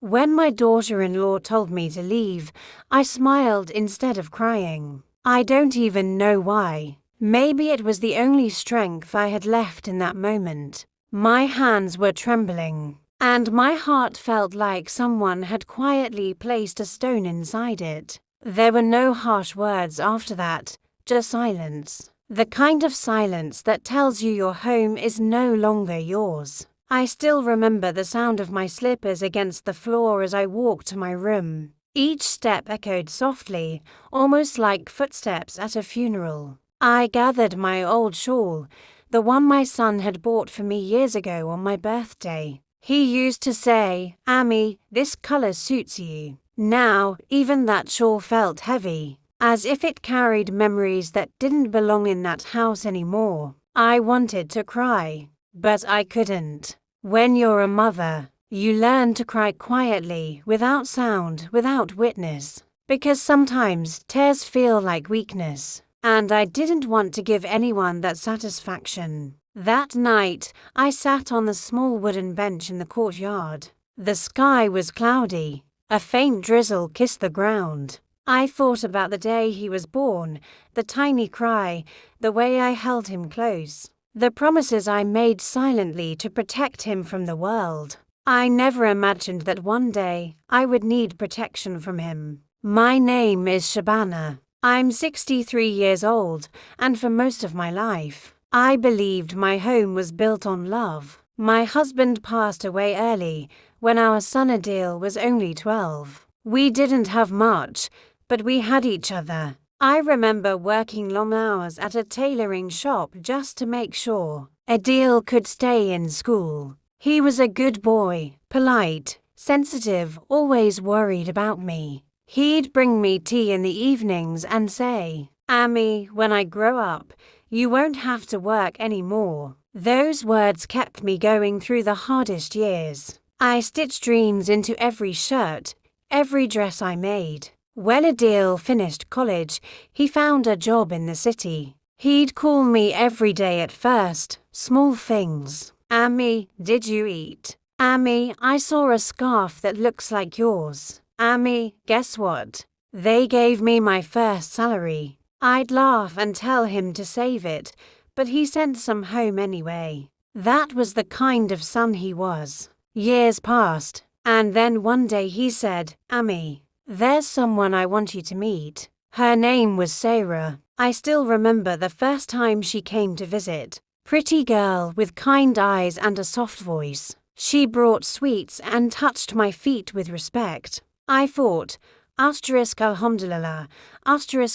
When my daughter-in-law told me to leave, I smiled instead of crying. I don't even know why. Maybe it was the only strength I had left in that moment. My hands were trembling, and my heart felt like someone had quietly placed a stone inside it. There were no harsh words after that, just silence. The kind of silence that tells you your home is no longer yours. I still remember the sound of my slippers against the floor as I walked to my room. Each step echoed softly, almost like footsteps at a funeral. I gathered my old shawl, the one my son had bought for me years ago on my birthday. He used to say, "Amy, this color suits you." Now, even that shawl felt heavy, as if it carried memories that didn't belong in that house anymore. I wanted to cry, but I couldn't. When you're a mother, you learn to cry quietly, without sound, without witness, because sometimes tears feel like weakness, and I didn't want to give anyone that satisfaction. That night, I sat on the small wooden bench in the courtyard. The sky was cloudy. A faint drizzle kissed the ground. I thought about the day he was born, the tiny cry, the way I held him close, the promises I made silently to protect him from the world. I never imagined that one day I would need protection from him. My name is Shabana. I'm 63 years old, and for most of my life, I believed my home was built on love. My husband passed away early, when our son Adil was only 12. We didn't have much, but we had each other. I remember working long hours at a tailoring shop just to make sure Adil could stay in school. He was a good boy, polite, sensitive, always worried about me. He'd bring me tea in the evenings and say, "Amy, when I grow up, you won't have to work anymore." Those words kept me going through the hardest years. I stitched dreams into every shirt, every dress I made. When Adil finished college, he found a job in the city. He'd call me every day at first, small things. "Amy, did you eat? Amy, I saw a scarf that looks like yours. Amy, guess what? They gave me my first salary." I'd laugh and tell him to save it, but he sent some home anyway. That was the kind of son he was. Years passed, and then one day he said, "Amy, there's someone I want you to meet." Her name was Sarah. I still remember the first time she came to visit. Pretty girl with kind eyes and a soft voice. She brought sweets and touched my feet with respect. I thought, Alhamdulillah,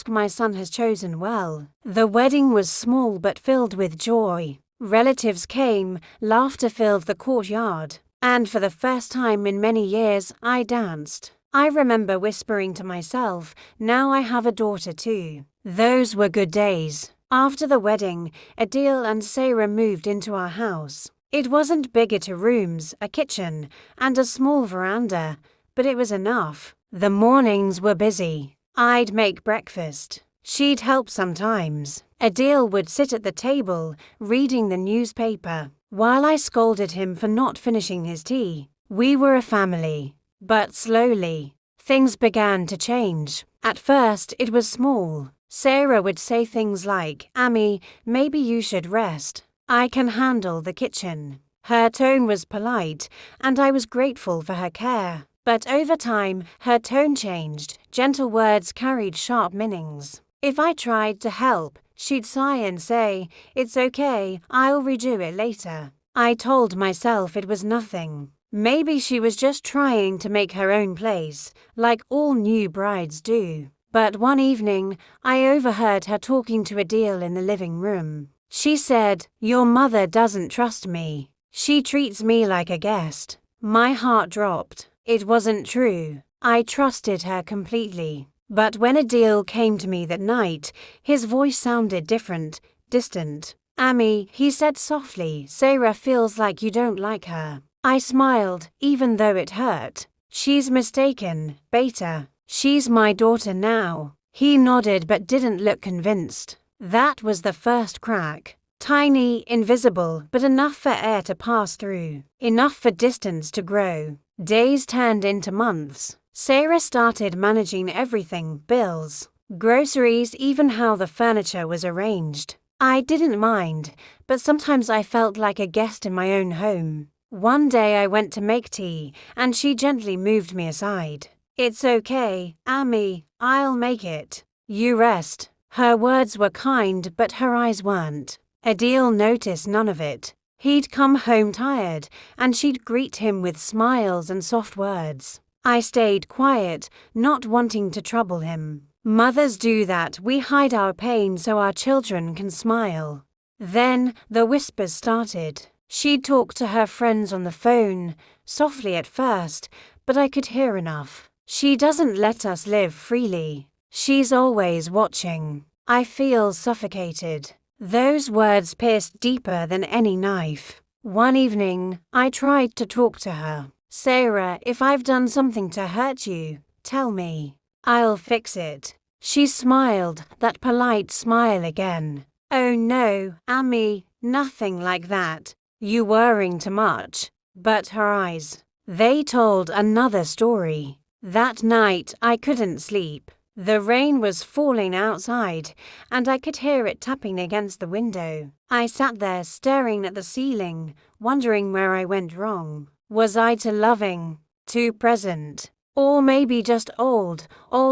my son has chosen well. The wedding was small but filled with joy. Relatives came, laughter filled the courtyard, and for the first time in many years, I danced. I remember whispering to myself, now I have a daughter too. Those were good days. After the wedding, Adil and Sarah moved into our house. It wasn't big at rooms, a kitchen, and a small veranda, but it was enough. The mornings were busy. I'd make breakfast. She'd help sometimes. Adil would sit at the table, reading the newspaper, while I scolded him for not finishing his tea. We were a family. But slowly, things began to change. At first, it was small. Sarah would say things like, "Amy, maybe you should rest. I can handle the kitchen." Her tone was polite, and I was grateful for her care. But over time, her tone changed. Gentle words carried sharp meanings. If I tried to help, she'd sigh and say, "It's okay, I'll redo it later." I told myself it was nothing. Maybe she was just trying to make her own place, like all new brides do. But one evening, I overheard her talking to Adil in the living room. She said, "Your mother doesn't trust me. She treats me like a guest." My heart dropped. It wasn't true. I trusted her completely. But when Adil came to me that night, his voice sounded different, distant. "Amy," he said softly, "Sarah feels like you don't like her." I smiled, even though it hurt. "She's mistaken, Beta. She's my daughter now." He nodded but didn't look convinced. That was the first crack. Tiny, invisible, but enough for air to pass through. Enough for distance to grow. Days turned into months. Sarah started managing everything, bills, groceries, even how the furniture was arranged. I didn't mind, but sometimes I felt like a guest in my own home. One day I went to make tea, and she gently moved me aside. "It's okay, Amy, I'll make it. You rest." Her words were kind, but her eyes weren't. Adil noticed none of it. He'd come home tired, and she'd greet him with smiles and soft words. I stayed quiet, not wanting to trouble him. Mothers do that, we hide our pain so our children can smile. Then the whispers started. She'd talk to her friends on the phone, softly at first, but I could hear enough. She doesn't let us live freely. She's always watching. I feel suffocated. Those words pierced deeper than any knife. One evening, I tried to talk to her. "Sarah, if I've done something to hurt you, tell me. I'll fix it." She smiled, that polite smile again. "Oh no, Amy, nothing like that. You worrying too much." But her eyes, they told another story. That night, I couldn't sleep. The rain was falling outside, and I could hear it tapping against the window. I sat there staring at the ceiling, wondering where I went wrong. Was I too loving, too present, or maybe just old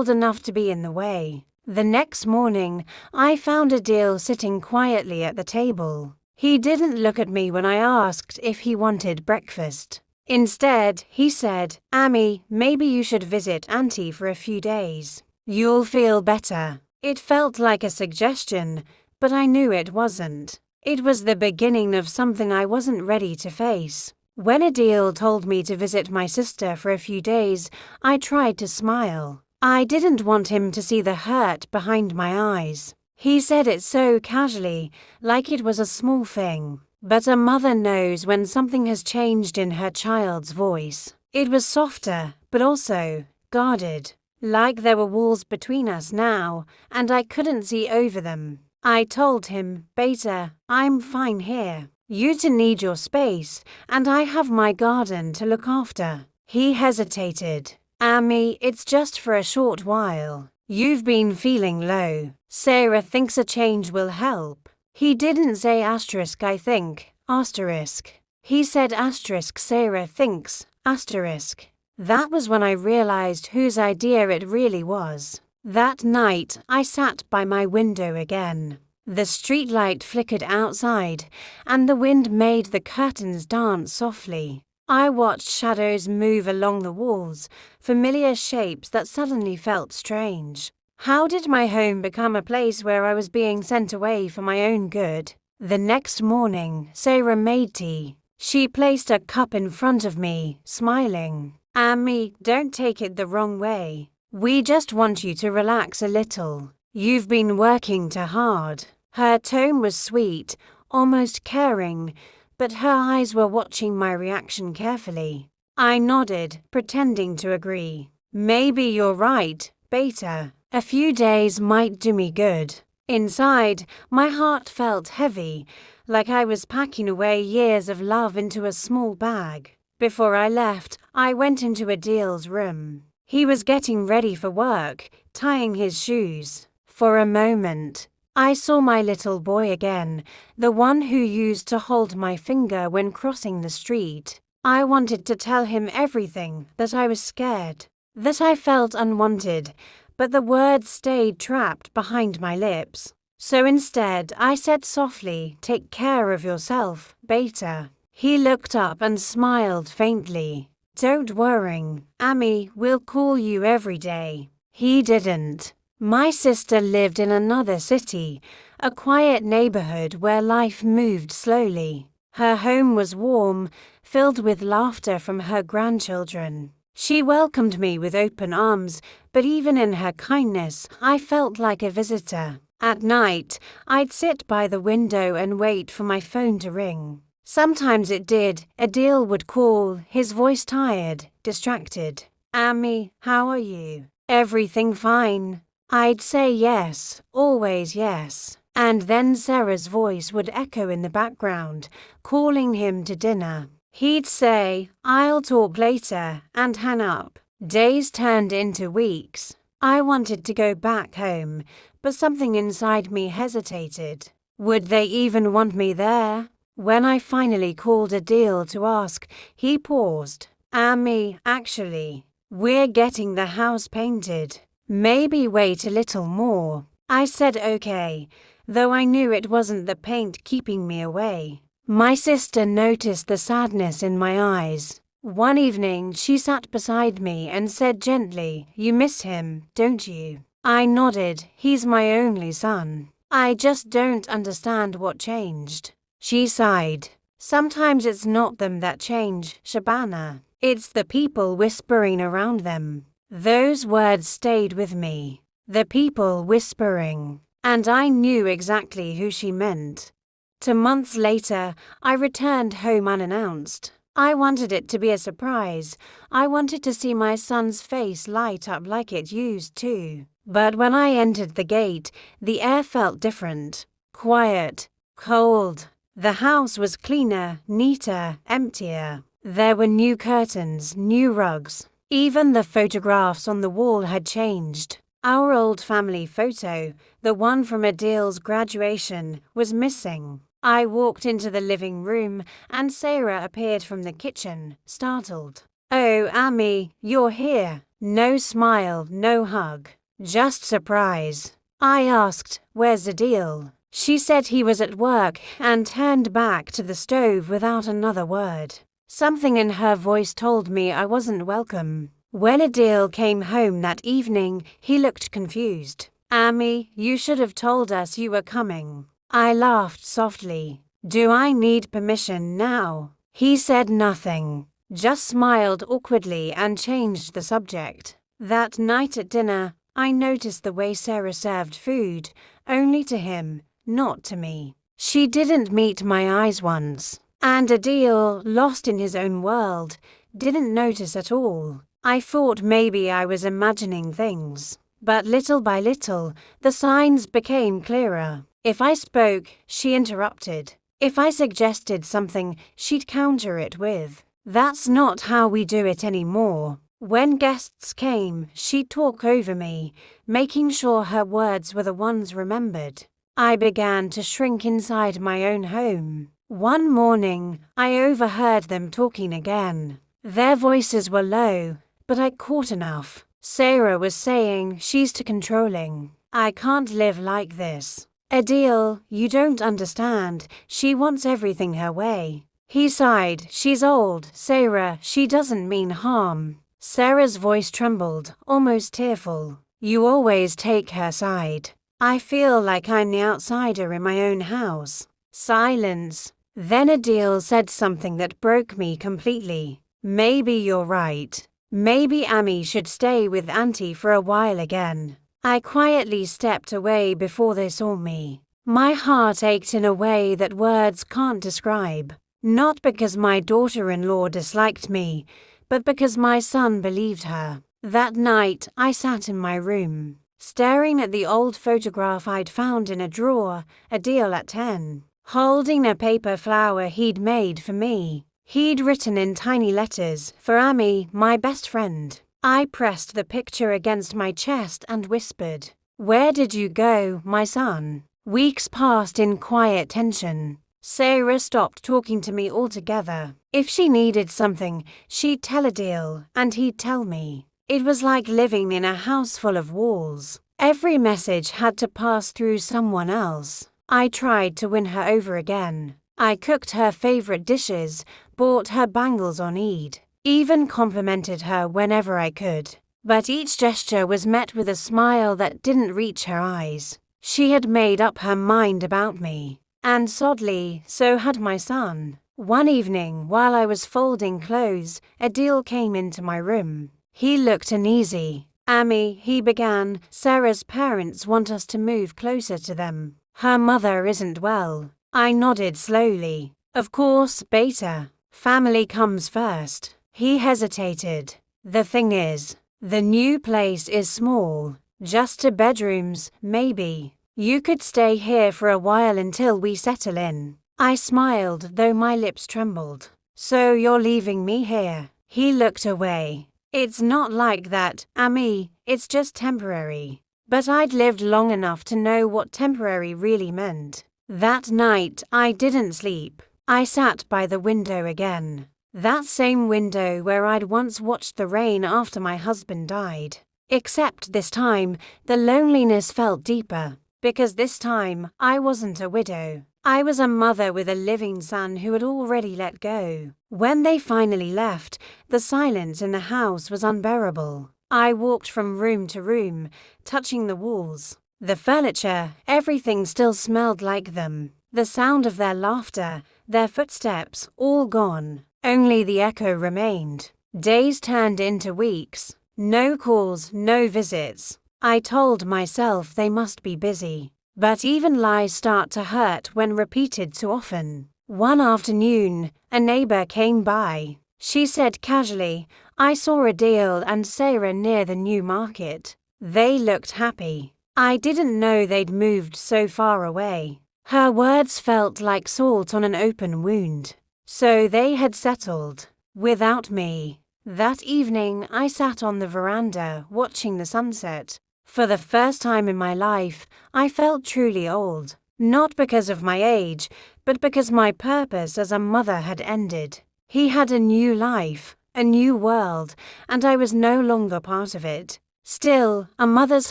enough to be in the way? The next morning, I found Adil sitting quietly at the table. He didn't look at me when I asked if he wanted breakfast. Instead, he said, "Amy, maybe you should visit Auntie for a few days. You'll feel better." It felt like a suggestion, but I knew it wasn't. It was the beginning of something I wasn't ready to face. When Adil told me to visit my sister for a few days, I tried to smile. I didn't want him to see the hurt behind my eyes. He said it so casually, like it was a small thing. But a mother knows when something has changed in her child's voice. It was softer, but also guarded. Like there were walls between us now, and I couldn't see over them. I told him, "Beta, I'm fine here. You two need your space, and I have my garden to look after." He hesitated. "Amy, it's just for a short while. You've been feeling low. Sarah thinks a change will help." He didn't say asterisk, I think, asterisk. He said asterisk, Sarah thinks, asterisk. That was when I realized whose idea it really was. That night, I sat by my window again. The streetlight flickered outside, and the wind made the curtains dance softly. I watched shadows move along the walls, familiar shapes that suddenly felt strange. How did my home become a place where I was being sent away for my own good? The next morning, Sarah made tea. She placed a cup in front of me, smiling. "Amy, don't take it the wrong way. We just want you to relax a little. You've been working too hard." Her tone was sweet, almost caring, but her eyes were watching my reaction carefully. I nodded, pretending to agree. "Maybe you're right, Beta. A few days might do me good." Inside, my heart felt heavy, like I was packing away years of love into a small bag. Before I left, I went into Adil's room. He was getting ready for work, tying his shoes. For a moment, I saw my little boy again, the one who used to hold my finger when crossing the street. I wanted to tell him everything, that I was scared, that I felt unwanted, but the words stayed trapped behind my lips. So instead, I said softly, "Take care of yourself, Beta." He looked up and smiled faintly. "Don't worry, Amy, we'll call you every day." He didn't. My sister lived in another city, a quiet neighborhood where life moved slowly. Her home was warm, filled with laughter from her grandchildren. She welcomed me with open arms, but even in her kindness, I felt like a visitor. At night, I'd sit by the window and wait for my phone to ring. Sometimes it did. Adil would call, his voice tired, distracted. "Amy, how are you? Everything fine?" I'd say yes, always yes. And then Sarah's voice would echo in the background, calling him to dinner. He'd say, "I'll talk later," and hang up. Days turned into weeks. I wanted to go back home, but something inside me hesitated. Would they even want me there? When I finally called Adil to ask, he paused. "Ami, actually, we're getting the house painted. Maybe wait a little more." I said okay, though I knew it wasn't the paint keeping me away. My sister noticed the sadness in my eyes. One evening, she sat beside me and said gently, "You miss him, don't you?" I nodded. "He's my only son. I just don't understand what changed." She sighed. "Sometimes it's not them that change, Shabana. It's the people whispering around them." Those words stayed with me. The people whispering. And I knew exactly who she meant. 2 months later, I returned home unannounced. I wanted it to be a surprise. I wanted to see my son's face light up like it used to. But when I entered the gate, the air felt different. Quiet. Cold. The house was cleaner, neater, emptier. There were new curtains, new rugs. Even the photographs on the wall had changed. Our old family photo, the one from Adil's graduation, was missing. I walked into the living room and Sarah appeared from the kitchen, startled. "Oh, Ami, you're here." No smile, no hug. Just surprise. I asked, "Where's Adil?" She said he was at work and turned back to the stove without another word. Something in her voice told me I wasn't welcome. When Adil came home that evening, he looked confused. "Ami, you should have told us you were coming." I laughed softly. "Do I need permission now?" He said nothing, just smiled awkwardly and changed the subject. That night at dinner, I noticed the way Sarah served food, only to him, not to me. She didn't meet my eyes once. And Adil, lost in his own world, didn't notice at all. I thought maybe I was imagining things. But little by little, the signs became clearer. If I spoke, she interrupted. If I suggested something, she'd counter it with, "That's not how we do it anymore." When guests came, she'd talk over me, making sure her words were the ones remembered. I began to shrink inside my own home. One morning, I overheard them talking again. Their voices were low, but I caught enough. Sarah was saying she's too controlling. "I can't live like this." "Adil, you don't understand. She wants everything her way." He sighed. "She's old, Sarah. She doesn't mean harm." Sarah's voice trembled, almost tearful. "You always take her side." I feel like I'm the outsider in my own house. Silence. Then Adil said something that broke me completely. "Maybe you're right. Maybe Ami should stay with Auntie for a while again." I quietly stepped away before they saw me. My heart ached in a way that words can't describe. Not because my daughter-in-law disliked me, but because my son believed her. That night, I sat in my room, staring at the old photograph I'd found in a drawer, Adil at 10, holding a paper flower he'd made for me. He'd written in tiny letters, "For Ami, my best friend." I pressed the picture against my chest and whispered, "Where did you go, my son?" Weeks passed in quiet tension. Sarah stopped talking to me altogether. If she needed something, she'd tell Adil, and he'd tell me. It was like living in a house full of walls. Every message had to pass through someone else. I tried to win her over again. I cooked her favorite dishes, bought her bangles on Eid, even complimented her whenever I could. But each gesture was met with a smile that didn't reach her eyes. She had made up her mind about me. And sadly, so had my son. One evening, while I was folding clothes, Adil came into my room. He looked uneasy. "Ami," he began, "Sarah's parents want us to move closer to them. Her mother isn't well." I nodded slowly. "Of course, Beta. Family comes first." He hesitated. "The thing is, the new place is small. Just 2 bedrooms, maybe. You could stay here for a while until we settle in." I smiled, though my lips trembled. So you're leaving me here? He looked away. It's not like that, Amy, it's just temporary. But I'd lived long enough to know what temporary really meant. That night, I didn't sleep. I sat by the window again. That same window where I'd once watched the rain after my husband died. Except this time, the loneliness felt deeper. Because this time, I wasn't a widow. I was a mother with a living son who had already let go. When they finally left, the silence in the house was unbearable. I walked from room to room, touching the walls. The furniture, everything still smelled like them. The sound of their laughter, their footsteps, all gone. Only the echo remained. Days turned into weeks. No calls, no visits. I told myself they must be busy. But even lies start to hurt when repeated too often. One afternoon, a neighbor came by. She said casually, "I saw Adil and Sarah near the new market. They looked happy." I didn't know they'd moved so far away. Her words felt like salt on an open wound. So they had settled. Without me. That evening, I sat on the veranda watching the sunset. For the first time in my life, I felt truly old. Not because of my age, but because my purpose as a mother had ended. He had a new life, a new world, and I was no longer part of it. Still, a mother's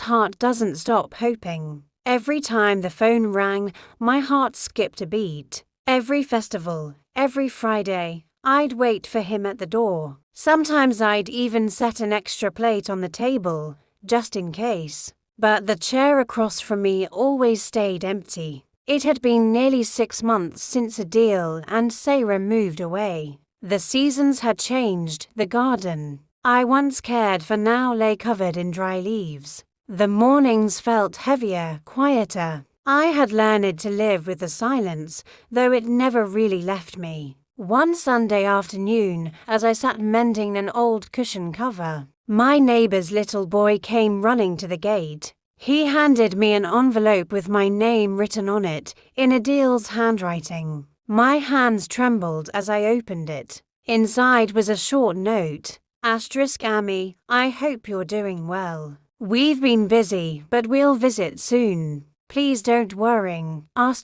heart doesn't stop hoping. Every time the phone rang, my heart skipped a beat. Every festival, every Friday, I'd wait for him at the door. Sometimes I'd even set an extra plate on the table, just in case. But the chair across from me always stayed empty. It had been nearly 6 months since Adil and Sarah moved away. The seasons had changed, the garden I once cared for now lay covered in dry leaves. The mornings felt heavier, quieter. I had learned to live with the silence, though it never really left me. One Sunday afternoon, as I sat mending an old cushion cover, my neighbor's little boy came running to the gate. He handed me an envelope with my name written on it, in Adil's handwriting. My hands trembled as I opened it. Inside was a short note. Amy, I hope you're doing well. We've been busy, but we'll visit soon. Please don't worry. Love,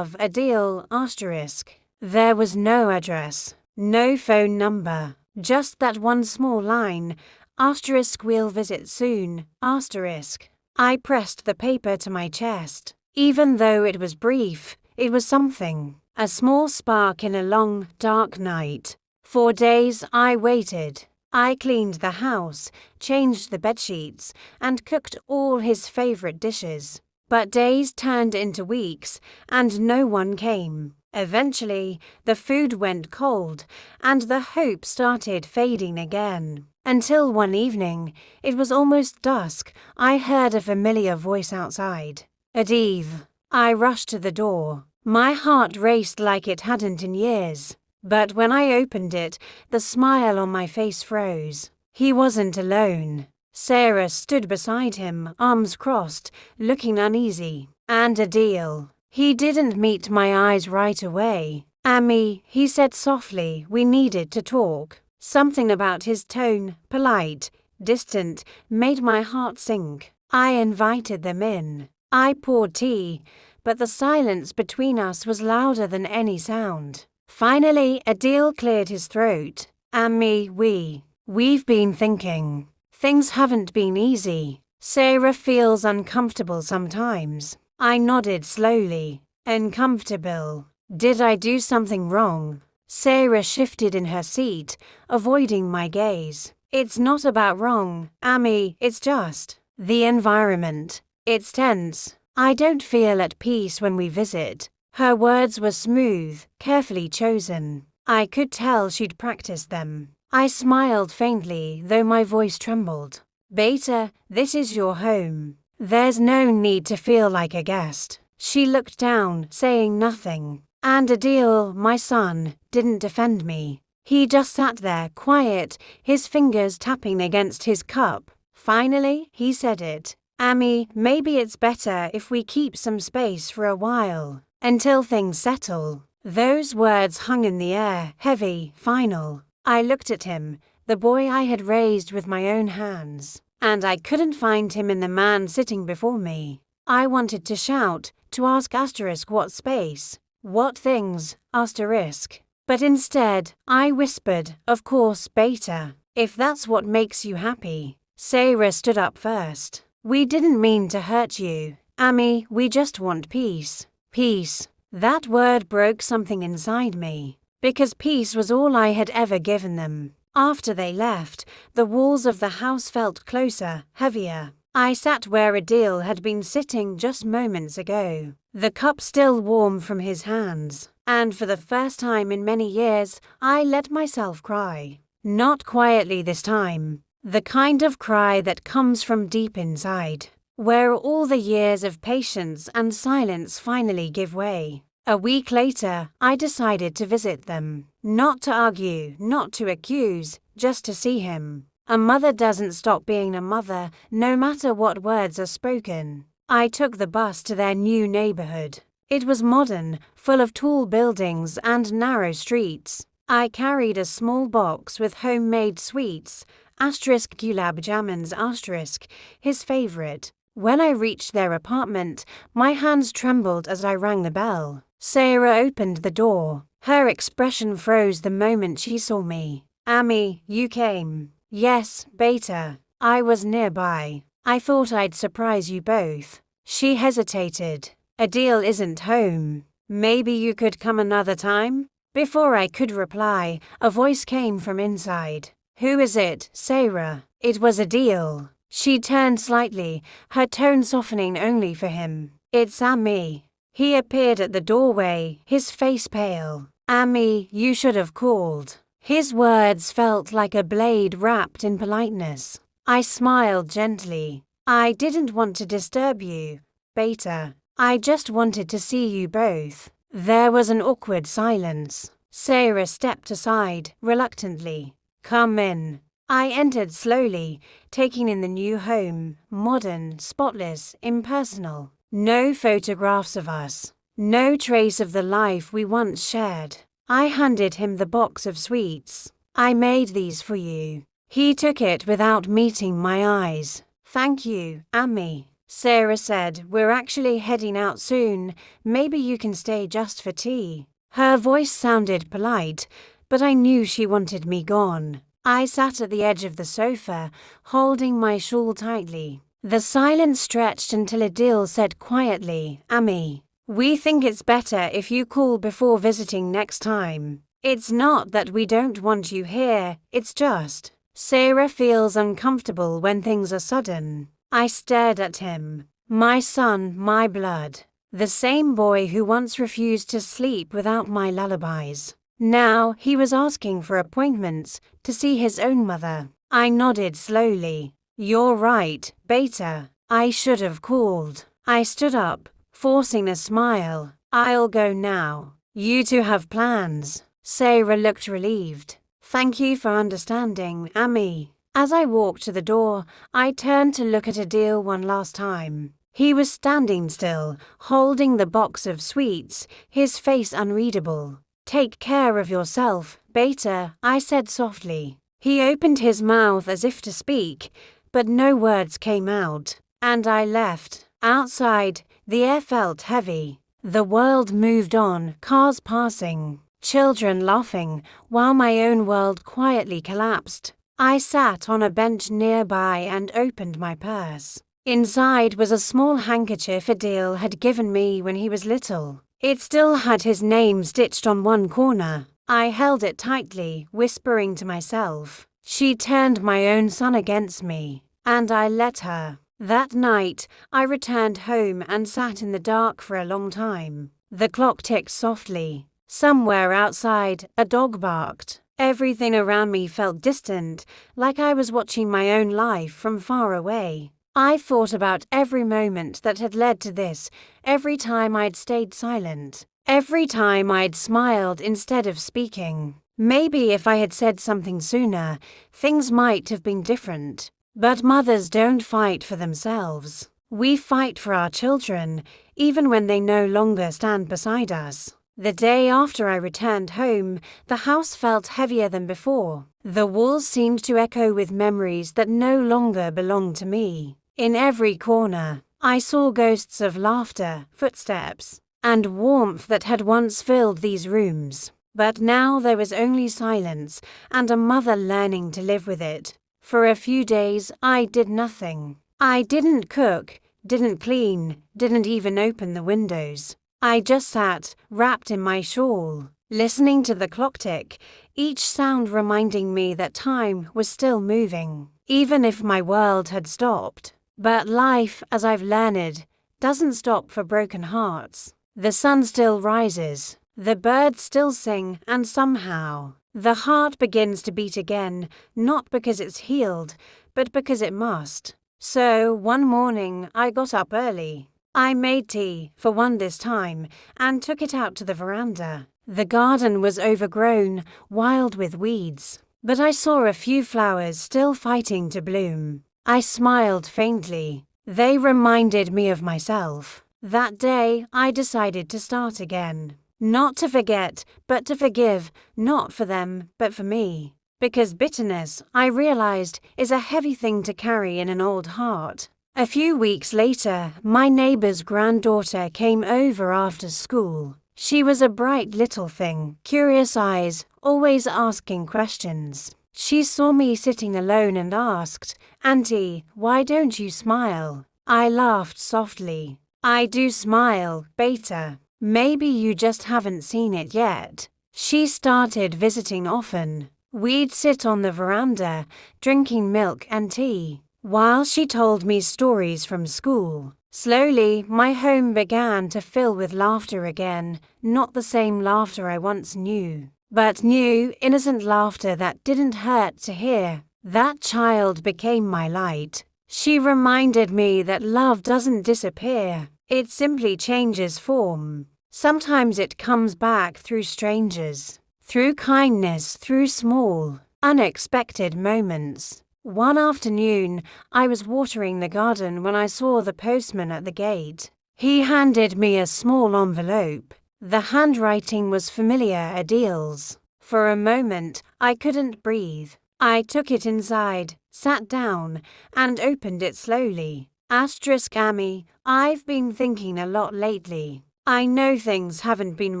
Adil, There was no address, no phone number, just that one small line, we'll visit soon, I pressed the paper to my chest. Even though it was brief, it was something, a small spark in a long, dark night. For days I waited. I cleaned the house, changed the bedsheets, and cooked all his favorite dishes. But days turned into weeks, and no one came. Eventually, the food went cold, and the hope started fading again. Until one evening, it was almost dusk, I heard a familiar voice outside. Adiv. I rushed to the door. My heart raced like it hadn't in years. But when I opened it, the smile on my face froze. He wasn't alone. Sarah stood beside him, arms crossed, looking uneasy. And Adil. He didn't meet my eyes right away. Amy, he said softly, we needed to talk. Something about his tone, polite, distant, made my heart sink. I invited them in. I poured tea, but the silence between us was louder than any sound. Finally, Adil cleared his throat. Amy, we've been thinking. Things haven't been easy. Sarah feels uncomfortable sometimes. I nodded slowly. Uncomfortable. Did I do something wrong? Sarah shifted in her seat, avoiding my gaze. It's not about wrong, Amy, it's just the environment. It's tense. I don't feel at peace when we visit. Her words were smooth, carefully chosen. I could tell she'd practiced them. I smiled faintly, though my voice trembled. Beta, this is your home. There's no need to feel like a guest. She looked down, saying nothing. And Adil, my son, didn't defend me. He just sat there, quiet, his fingers tapping against his cup. Finally, he said it. Amy, maybe it's better if we keep some space for a while. Until things settle. Those words hung in the air, heavy, final. I looked at him, the boy I had raised with my own hands, and I couldn't find him in the man sitting before me. I wanted to shout, to ask asterisk what space, what things, asterisk. But instead, I whispered, of course, Beta, if that's what makes you happy. Sarah stood up first. We didn't mean to hurt you, Ami, we just want peace. Peace. That word broke something inside me, because peace was all I had ever given them. After they left, the walls of the house felt closer, heavier. I sat where Adil had been sitting just moments ago, the cup still warm from his hands, and for the first time in many years, I let myself cry. Not quietly this time, the kind of cry that comes from deep inside, where all the years of patience and silence finally give way. A week later, I decided to visit them. Not to argue, not to accuse, just to see him. A mother doesn't stop being a mother, no matter what words are spoken. I took the bus to their new neighborhood. It was modern, full of tall buildings and narrow streets. I carried a small box with homemade sweets, asterisk gulab jamans asterisk, his favorite. When I reached their apartment, my hands trembled as I rang the bell. Sarah opened the door. Her expression froze the moment she saw me. Ami, you came. Yes, Beta. I was nearby. I thought I'd surprise you both. She hesitated. Adil isn't home. Maybe you could come another time? Before I could reply, a voice came from inside. Who is it, Sarah? It was Adil. She turned slightly, her tone softening only for him. It's Ami. He appeared at the doorway, his face pale. Ami, you should have called. His words felt like a blade wrapped in politeness. I smiled gently. I didn't want to disturb you, Beta. I just wanted to see you both. There was an awkward silence. Sarah stepped aside, reluctantly. Come in. I entered slowly, taking in the new home, modern, spotless, impersonal. No photographs of us. No trace of the life we once shared. I handed him the box of sweets. I made these for you. He took it without meeting my eyes. Thank you, Ami. Sarah said, we're actually heading out soon. Maybe you can stay just for tea. Her voice sounded polite, but I knew she wanted me gone. I sat at the edge of the sofa, holding my shawl tightly. The silence stretched until Adil said quietly, Ami, we think it's better if you call before visiting next time. It's not that we don't want you here, it's just. Sarah feels uncomfortable when things are sudden. I stared at him. My son, my blood. The same boy who once refused to sleep without my lullabies. Now he was asking for appointments to see his own mother. I nodded slowly. You're right, Beta. I should have called. I stood up, forcing a smile. I'll go now. You two have plans. Sarah looked relieved. Thank you for understanding, Ami. As I walked to the door, I turned to look at Adil one last time. He was standing still, holding the box of sweets, his face unreadable. Take care of yourself, Beta, I said softly. He opened his mouth as if to speak, but no words came out, and I left. Outside, the air felt heavy. The world moved on, cars passing, children laughing, while my own world quietly collapsed. I sat on a bench nearby and opened my purse. Inside was a small handkerchief Adil had given me when he was little. It still had his name stitched on one corner. I held it tightly, whispering to myself. She turned my own son against me, and I let her. That night, I returned home and sat in the dark for a long time. The clock ticked softly. Somewhere outside, a dog barked. Everything around me felt distant, like I was watching my own life from far away. I thought about every moment that had led to this, every time I'd stayed silent, every time I'd smiled instead of speaking. Maybe if I had said something sooner, things might have been different. But mothers don't fight for themselves. We fight for our children, even when they no longer stand beside us. The day after I returned home, the house felt heavier than before. The walls seemed to echo with memories that no longer belonged to me. In every corner, I saw ghosts of laughter, footsteps, and warmth that had once filled these rooms. But now there was only silence and a mother learning to live with it. For a few days, I did nothing. I didn't cook, didn't clean, didn't even open the windows. I just sat, wrapped in my shawl, listening to the clock tick, each sound reminding me that time was still moving, even if my world had stopped. But life, as I've learned, doesn't stop for broken hearts. The sun still rises, the birds still sing, and somehow, the heart begins to beat again, not because it's healed, but because it must. So, one morning, I got up early. I made tea, for one this time, and took it out to the veranda. The garden was overgrown, wild with weeds, but I saw a few flowers still fighting to bloom. I smiled faintly. They reminded me of myself. That day, I decided to start again. Not to forget, but to forgive, not for them, but for me. Because bitterness, I realized, is a heavy thing to carry in an old heart. A few weeks later, my neighbor's granddaughter came over after school. She was a bright little thing, curious eyes, always asking questions. She saw me sitting alone and asked, "Auntie, why don't you smile?" I laughed softly. "I do smile, Beta. Maybe you just haven't seen it yet." She started visiting often. We'd sit on the veranda, drinking milk and tea, while she told me stories from school. Slowly, my home began to fill with laughter again, not the same laughter I once knew, but new, innocent laughter that didn't hurt to hear. That child became my light. She reminded me that love doesn't disappear, it simply changes form. Sometimes it comes back through strangers, through kindness, through small, unexpected moments. One afternoon, I was watering the garden when I saw the postman at the gate. He handed me a small envelope. The handwriting was familiar, Adil's. For a moment, I couldn't breathe. I took it inside, sat down, and opened it slowly. Amy, I've been thinking a lot lately. I know things haven't been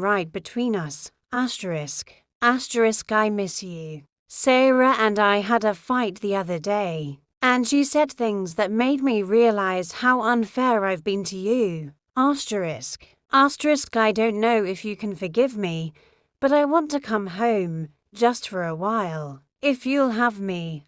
right between us. I miss you. Sarah and I had a fight the other day, and she said things that made me realize how unfair I've been to you. I don't know if you can forgive me, but I want to come home, just for a while. If you'll have me.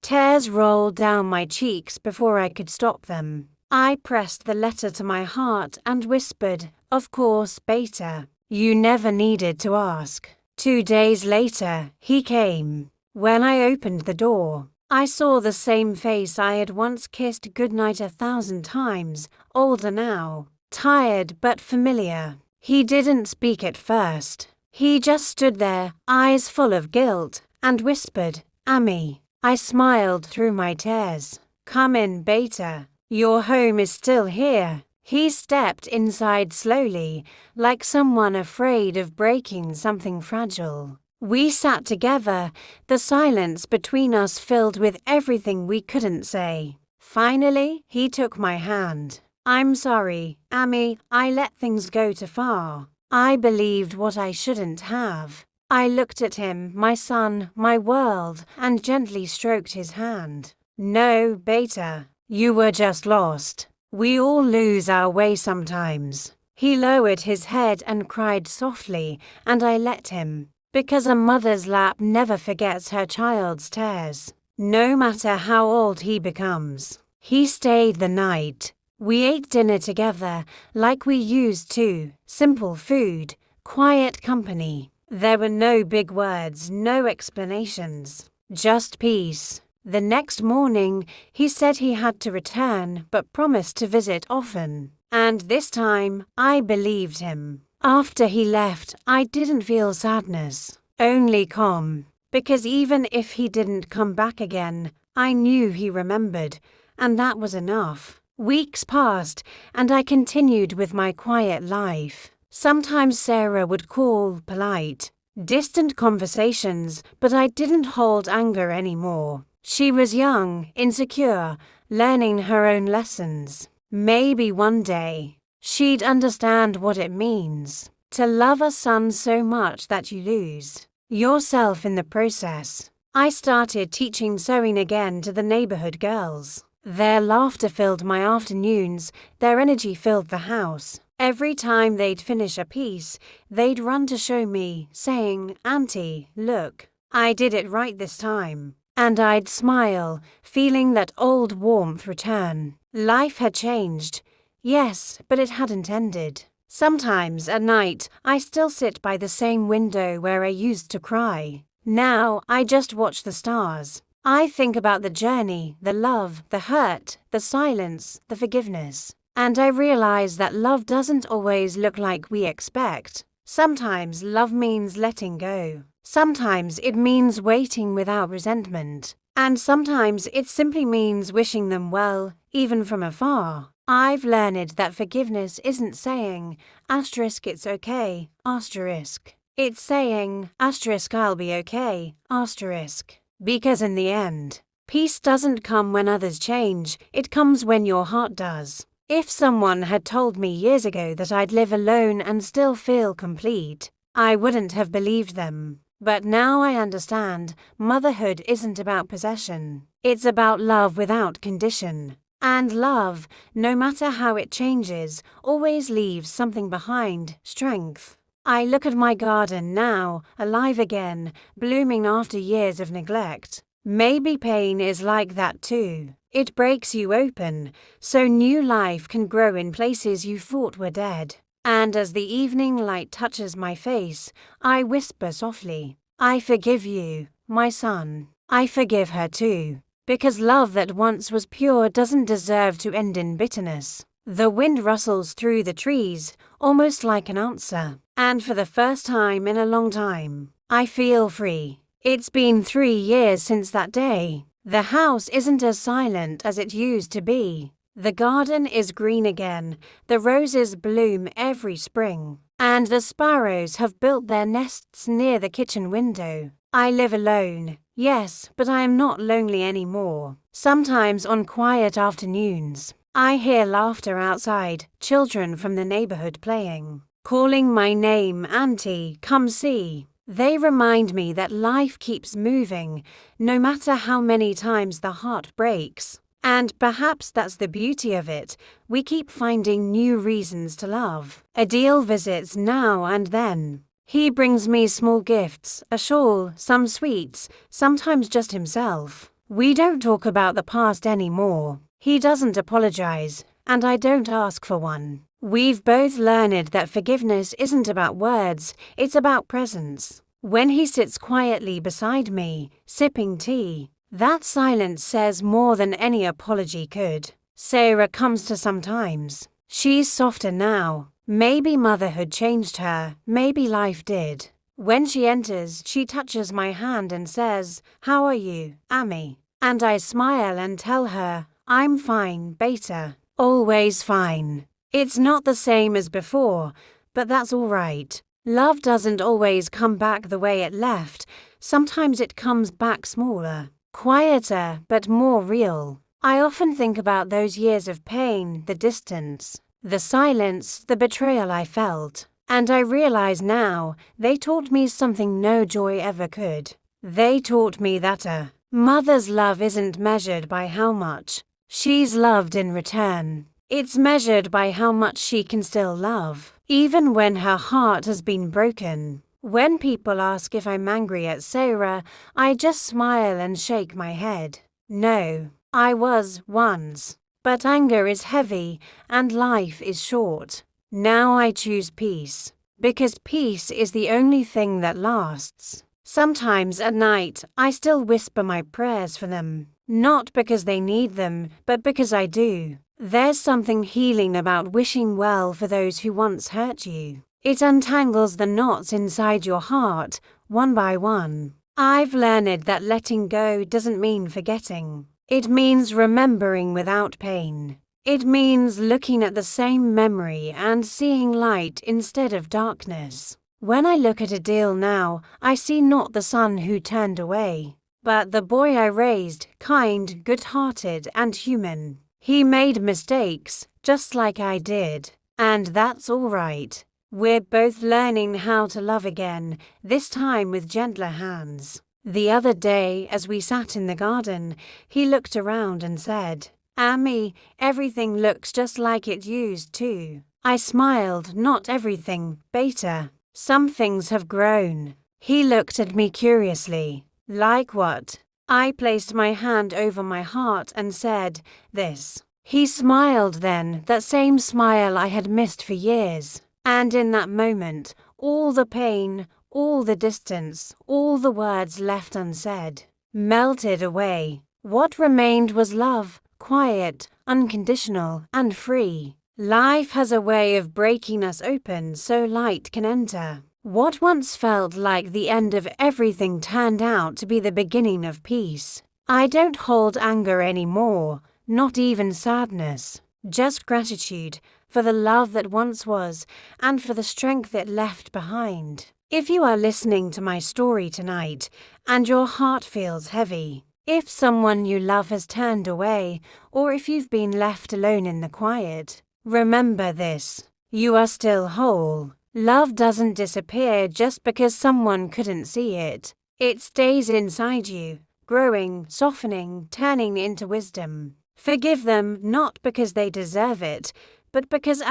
Tears rolled down my cheeks before I could stop them. I pressed the letter to my heart and whispered, "Of course, Beta. You never needed to ask." 2 days later, he came. When I opened the door, I saw the same face I had once kissed goodnight 1,000 times, older now, tired but familiar. He didn't speak at first. He just stood there, eyes full of guilt, and whispered, "Amy." I smiled through my tears. "Come in, Beta. Your home is still here." He stepped inside slowly, like someone afraid of breaking something fragile. We sat together, the silence between us filled with everything we couldn't say. Finally, he took my hand. "I'm sorry, Amy, I let things go too far. I believed what I shouldn't have." I looked at him, my son, my world, and gently stroked his hand. "No, Beta, you were just lost. We all lose our way sometimes." He lowered his head and cried softly, and I let him, because a mother's lap never forgets her child's tears, no matter how old he becomes. He stayed the night. We ate dinner together, like we used to, simple food, quiet company. There were no big words, no explanations, just peace. The next morning, he said he had to return but promised to visit often. And this time, I believed him. After he left, I didn't feel sadness, only calm. Because even if he didn't come back again, I knew he remembered, and that was enough. Weeks passed, and I continued with my quiet life. Sometimes Sarah would call, polite, distant conversations, but I didn't hold anger anymore. She was young, insecure, learning her own lessons. Maybe one day, she'd understand what it means to love a son so much that you lose yourself in the process. I started teaching sewing again to the neighborhood girls. Their laughter filled my afternoons, their energy filled the house. Every time they'd finish a piece, they'd run to show me, saying, "Auntie, look, I did it right this time." And I'd smile, feeling that old warmth return. Life had changed, yes, but it hadn't ended. Sometimes at night, I still sit by the same window where I used to cry. Now, I just watch the stars. I think about the journey, the love, the hurt, the silence, the forgiveness. And I realize that love doesn't always look like we expect. Sometimes love means letting go. Sometimes it means waiting without resentment. And sometimes it simply means wishing them well, even from afar. I've learned that forgiveness isn't saying, asterisk it's okay, asterisk. It's saying, asterisk I'll be okay, asterisk. Because in the end, peace doesn't come when others change, it comes when your heart does. If someone had told me years ago that I'd live alone and still feel complete, I wouldn't have believed them. But now I understand, motherhood isn't about possession. It's about love without condition. And love, no matter how it changes, always leaves something behind, strength. I look at my garden now, alive again, blooming after years of neglect. Maybe pain is like that too. It breaks you open, so new life can grow in places you thought were dead. And as the evening light touches my face, I whisper softly, I forgive you, my son. I forgive her too. Because love that once was pure doesn't deserve to end in bitterness. The wind rustles through the trees, almost like an answer. And for the first time in a long time, I feel free. It's been 3 years since that day. The house isn't as silent as it used to be. The garden is green again, the roses bloom every spring, and the sparrows have built their nests near the kitchen window. I live alone, yes, but I am not lonely anymore. Sometimes on quiet afternoons, I hear laughter outside, children from the neighborhood playing, calling my name, Auntie, come see. They remind me that life keeps moving, no matter how many times the heart breaks. And perhaps that's the beauty of it, we keep finding new reasons to love. Adil visits now and then. He brings me small gifts, a shawl, some sweets, sometimes just himself. We don't talk about the past anymore. He doesn't apologize, and I don't ask for one. We've both learned that forgiveness isn't about words, it's about presence. When he sits quietly beside me, sipping tea, that silence says more than any apology could. Sarah comes to sometimes. She's softer now. Maybe motherhood changed her, maybe life did. When she enters, she touches my hand and says, "How are you, Ami?" And I smile and tell her, "I'm fine, Beta. Always fine." It's not the same as before, but that's all right. Love doesn't always come back the way it left. Sometimes it comes back smaller, quieter, but more real. I often think about those years of pain, the distance, the silence, the betrayal I felt. And I realize now, they taught me something no joy ever could. They taught me that a mother's love isn't measured by how much she's loved in return. It's measured by how much she can still love, even when her heart has been broken. When people ask if I'm angry at Sarah, I just smile and shake my head. No, I was once. But anger is heavy, and life is short. Now I choose peace, because peace is the only thing that lasts. Sometimes at night, I still whisper my prayers for them, not because they need them, but because I do. There's something healing about wishing well for those who once hurt you. It untangles the knots inside your heart, one by one. I've learned that letting go doesn't mean forgetting. It means remembering without pain. It means looking at the same memory and seeing light instead of darkness. When I look at Adil now, I see not the son who turned away, but the boy I raised, kind, good-hearted, and human. He made mistakes, just like I did, and that's all right. We're both learning how to love again, this time with gentler hands. The other day, as we sat in the garden, he looked around and said, "Ami, everything looks just like it used to." I smiled, "Not everything, Beta. Some things have grown." He looked at me curiously. "Like what?" I placed my hand over my heart and said, "This." He smiled then, that same smile I had missed for years. And in that moment, all the pain, all the distance, all the words left unsaid, melted away. What remained was love, quiet, unconditional, and free. Life has a way of breaking us open so light can enter. What once felt like the end of everything turned out to be the beginning of peace. I don't hold anger anymore, not even sadness, just gratitude for the love that once was and for the strength it left behind. If you are listening to my story tonight and your heart feels heavy, if someone you love has turned away, or if you've been left alone in the quiet, remember this: you are still whole. Love doesn't disappear just because someone couldn't see it. It stays inside you, growing, softening, turning into wisdom. Forgive them not because they deserve it, but because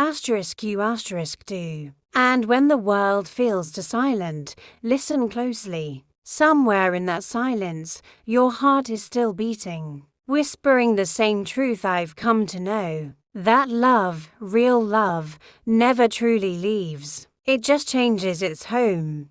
you do. And when the world feels too silent, listen closely. Somewhere in that silence, your heart is still beating, whispering the same truth I've come to know. That love, real love, never truly leaves. It just changes its home.